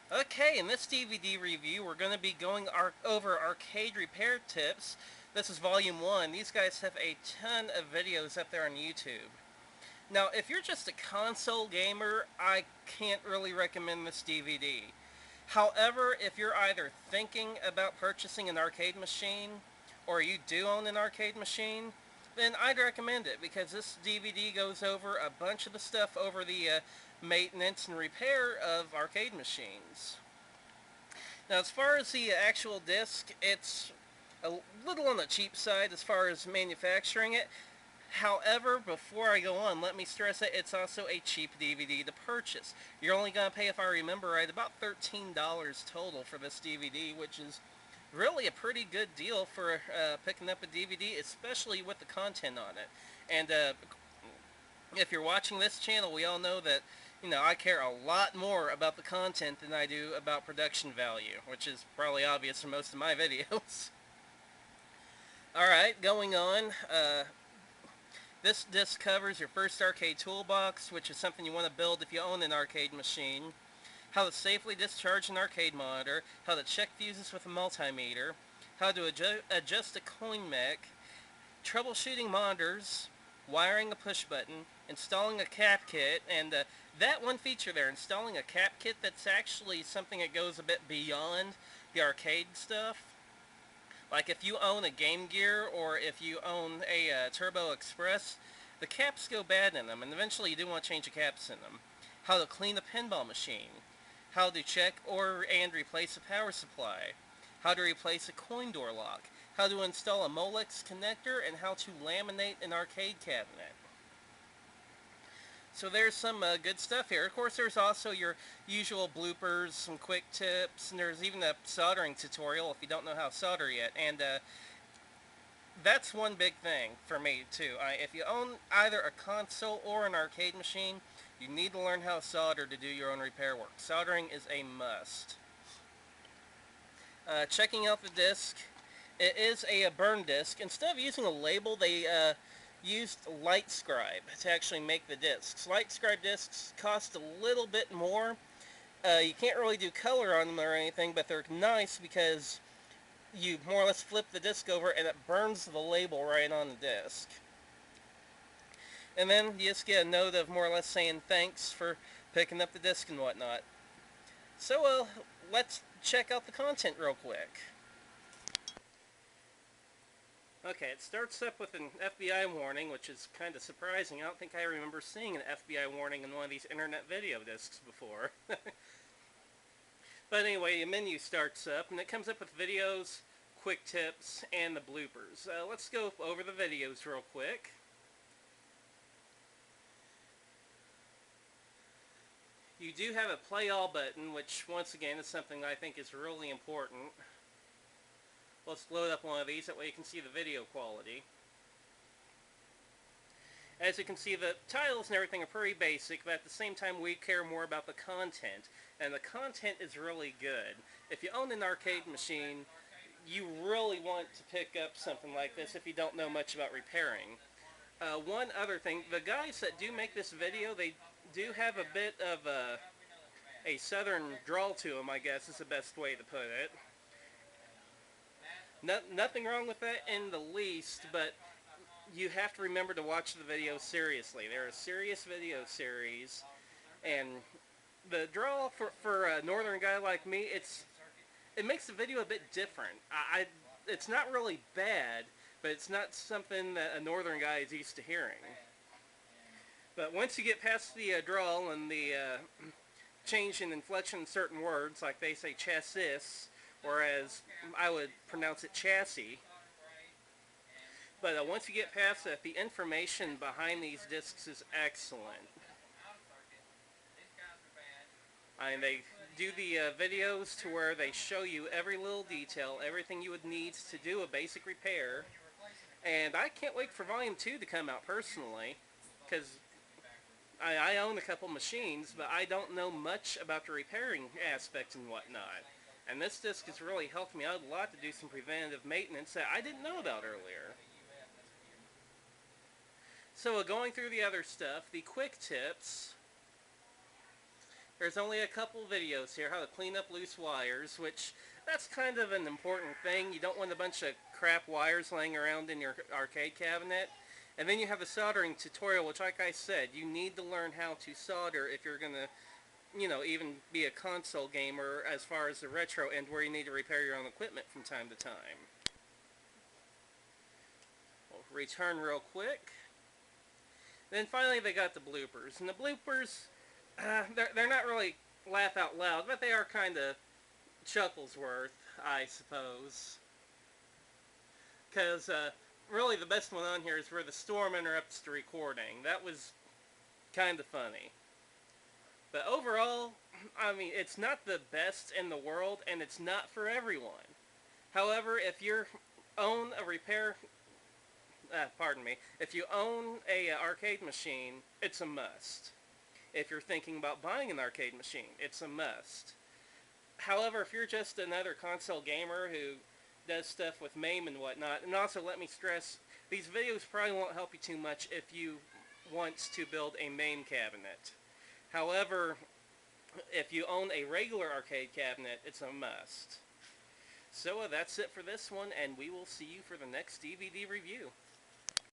Okay, in this DVD review, we're going to be going over arcade repair tips. This is Volume 1. These guys have a ton of videos up there on YouTube. Now, if you're just a console gamer, I can't really recommend this DVD. However, if you're either thinking about purchasing an arcade machine, or you do own an arcade machine, then I'd recommend it, because this DVD goes over a bunch of the stuff over the maintenance and repair of arcade machines. Now, as far as the actual disc, it's a little on the cheap side as far as manufacturing it. However, before I go on, let me stress that it's also a cheap DVD to purchase. You're only going to pay, if I remember right, about $13 total for this DVD, which is really a pretty good deal for picking up a DVD, especially with the content on it. And if you're watching this channel, we all know that I care a lot more about the content than I do about production value, which is probably obvious from most of my videos. Alright, going on. This disc covers your first arcade toolbox, which is something you want to build if you own an arcade machine. How to safely discharge an arcade monitor. How to check fuses with a multimeter. How to adjust a coin mech. Troubleshooting monitors. Wiring a push button. Installing a cap kit. And that one feature there, installing a cap kit, that's actually something that goes a bit beyond the arcade stuff. Like if you own a Game Gear or if you own a Turbo Express, the caps go bad in them, and eventually you do want to change the caps in them. How to clean a pinball machine. How to check and replace a power supply. How to replace a coin door lock. How to install a Molex connector, and how to laminate an arcade cabinet. So there's some good stuff here. Of course, there's also your usual bloopers, some quick tips, and there's even a soldering tutorial if you don't know how to solder yet. And that's one big thing for me, too. If you own either a console or an arcade machine, you need to learn how to solder to do your own repair work. Soldering is a must. Checking out the disc. It is a burn disc. Instead of using a label, they used light scribe to actually make the discs. Light scribe discs cost a little bit more. You can't really do color on them or anything, but they're nice because you more or less flip the disc over and it burns the label right on the disc. And then you just get a note of more or less saying thanks for picking up the disc and whatnot. So let's check out the content real quick. Okay, it starts up with an FBI warning, which is kind of surprising. I don't think I remember seeing an FBI warning in one of these internet video discs before. But anyway, the menu starts up, and it comes up with videos, quick tips, and the bloopers. Let's go over the videos real quick. You do have a play all button, which once again is something I think is really important. Let's load up one of these, that way you can see the video quality. As you can see, the titles and everything are pretty basic, but at the same time we care more about the content. And the content is really good. If you own an arcade machine, you really want to pick up something like this if you don't know much about repairing. One other thing, the guys that do make this video, they do have a bit of a southern drawl to them, I guess is the best way to put it. Nothing wrong with that in the least, but you have to remember to watch the video seriously. They're a serious video series, and the draw for a northern guy like me, it makes the video a bit different. It's not really bad, but it's not something that a northern guy is used to hearing. But once you get past the drawl and the change in inflection in certain words, like they say chassis, whereas I would pronounce it chassis. But once you get past that, the information behind these discs is excellent. And they do the videos to where they show you every little detail, everything you would need to do a basic repair. And I can't wait for Volume 2 to come out personally, because I own a couple machines, but I don't know much about the repairing aspect and whatnot. And this disc has really helped me out a lot to do some preventative maintenance that I didn't know about earlier. So going through the other stuff, the quick tips. There's only a couple videos here, how to clean up loose wires, which that's kind of an important thing. You don't want a bunch of crap wires laying around in your arcade cabinet. And then you have the soldering tutorial, which like I said, you need to learn how to solder if you're going to, you know, even be a console gamer as far as the retro end where you need to repair your own equipment from time to time. We'll return real quick. Then finally they got the bloopers. And the bloopers, they're not really laugh out loud, but they are kind of chuckles worth, I suppose. Because really the best one on here is where the storm interrupts the recording. That was kind of funny. But overall, I mean, it's not the best in the world, and it's not for everyone. However, if you own a if you own a arcade machine, it's a must. If you're thinking about buying an arcade machine, it's a must. However, if you're just another console gamer who does stuff with MAME and whatnot, and also let me stress, these videos probably won't help you too much if you want to build a MAME cabinet. However, if you own a regular arcade cabinet, it's a must. So that's it for this one, and we will see you for the next DVD review.